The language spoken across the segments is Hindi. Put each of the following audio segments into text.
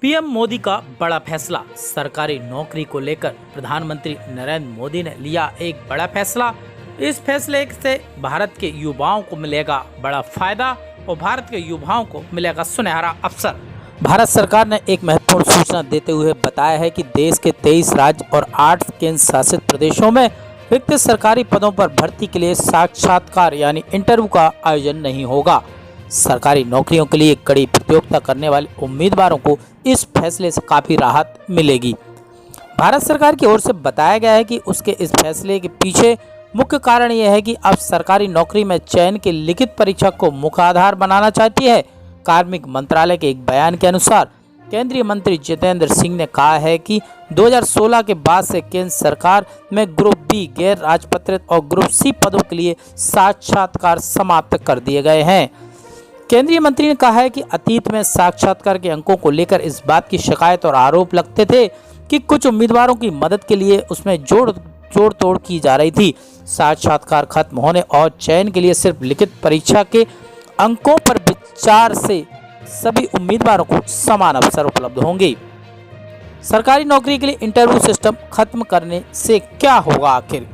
पीएम मोदी का बड़ा फैसला। सरकारी नौकरी को लेकर प्रधानमंत्री नरेंद्र मोदी ने लिया एक बड़ा फैसला। इस फैसले से भारत के युवाओं को मिलेगा बड़ा फायदा और भारत के युवाओं को मिलेगा सुनहरा अवसर। भारत सरकार ने एक महत्वपूर्ण सूचना देते हुए बताया है कि देश के 23 राज्य और 8 केंद्र शासित प्रदेशों में रिक्त सरकारी पदों पर भर्ती के लिए साक्षात्कार यानी इंटरव्यू का आयोजन नहीं होगा। सरकारी नौकरियों के लिए कड़ी प्रतियोगिता करने वाले उम्मीदवारों को इस फैसले से काफ़ी राहत मिलेगी। भारत सरकार की ओर से बताया गया है कि उसके इस फैसले के पीछे मुख्य कारण यह है कि अब सरकारी नौकरी में चयन के लिखित परीक्षा को मुख्य आधार बनाना चाहती है। कार्मिक मंत्रालय के एक बयान के अनुसार केंद्रीय मंत्री जितेंद्र सिंह ने कहा है कि 2016 के बाद से केंद्र सरकार में ग्रुप बी गैर राजपत्रित और ग्रुप सी पदों के लिए साक्षात्कार समाप्त कर दिए गए हैं। केंद्रीय मंत्री ने कहा है कि अतीत में साक्षात्कार के अंकों को लेकर इस बात की शिकायत और आरोप लगते थे कि कुछ उम्मीदवारों की मदद के लिए उसमें जोड़ तोड़ की जा रही थी। साक्षात्कार खत्म होने और चयन के लिए सिर्फ लिखित परीक्षा के अंकों पर विचार से सभी उम्मीदवारों को समान अवसर उपलब्ध होंगे। सरकारी नौकरी के लिए इंटरव्यू सिस्टम खत्म करने से क्या होगा? आखिर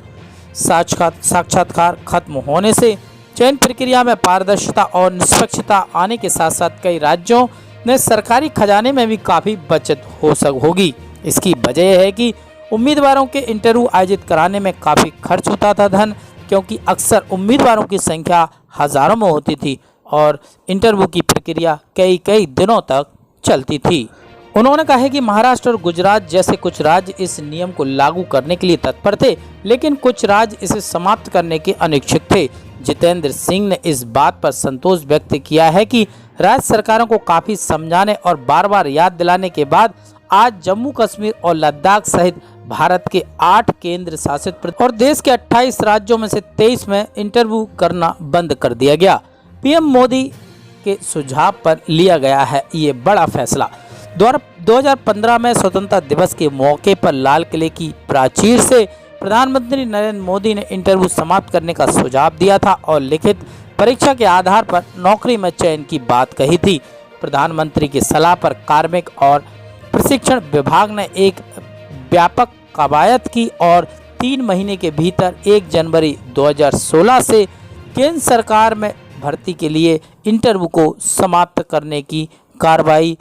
साक्षात्कार खत्म होने से चयन प्रक्रिया में पारदर्शिता और निष्पक्षता आने के साथ साथ कई राज्यों में सरकारी खजाने में भी काफ़ी बचत होगी। इसकी वजह यह है कि उम्मीदवारों के इंटरव्यू आयोजित कराने में काफ़ी खर्च होता था धन, क्योंकि अक्सर उम्मीदवारों की संख्या हज़ारों में होती थी और इंटरव्यू की प्रक्रिया कई दिनों तक चलती थी। उन्होंने कहा है कि महाराष्ट्र और गुजरात जैसे कुछ राज्य इस नियम को लागू करने के लिए तत्पर थे, लेकिन कुछ राज्य इसे समाप्त करने के अनिच्छुक थे। जितेंद्र सिंह ने इस बात पर संतोष व्यक्त किया है कि राज्य सरकारों को काफ़ी समझाने और बार बार याद दिलाने के बाद आज जम्मू कश्मीर और लद्दाख सहित भारत के 8 केंद्र शासित प्रदेश और देश के 28 राज्यों में से 23 में इंटरव्यू करना बंद कर दिया गया। पीएम मोदी के सुझाव पर लिया गया है ये बड़ा फैसला। 2015 में स्वतंत्रता दिवस के मौके पर लाल किले की प्राचीर से प्रधानमंत्री नरेंद्र मोदी ने इंटरव्यू समाप्त करने का सुझाव दिया था और लिखित परीक्षा के आधार पर नौकरी में चयन की बात कही थी। प्रधानमंत्री की सलाह पर कार्मिक और प्रशिक्षण विभाग ने एक व्यापक कवायद की और 3 महीने के भीतर 1 जनवरी 2016 से केंद्र सरकार में भर्ती के लिए इंटरव्यू को समाप्त करने की कार्रवाई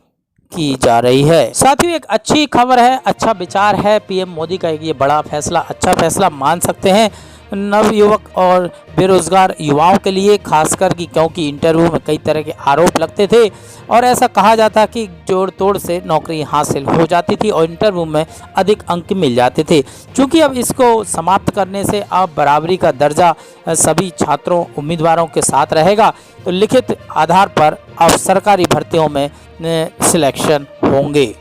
की जा रही है। साथियों, एक अच्छी खबर है, अच्छा विचार है पीएम मोदी का ये बड़ा फैसला, अच्छा फैसला मान सकते हैं नवयुवक और बेरोजगार युवाओं के लिए, खासकर कि क्योंकि इंटरव्यू में कई तरह के आरोप लगते थे और ऐसा कहा जाता कि जोड़ तोड़ से नौकरी हासिल हो जाती थी और इंटरव्यू में अधिक अंक मिल जाते थे। क्योंकि अब इसको समाप्त करने से अब बराबरी का दर्जा सभी छात्रों उम्मीदवारों के साथ रहेगा, तो लिखित आधार पर अब सरकारी भर्तियों में सिलेक्शन होंगे।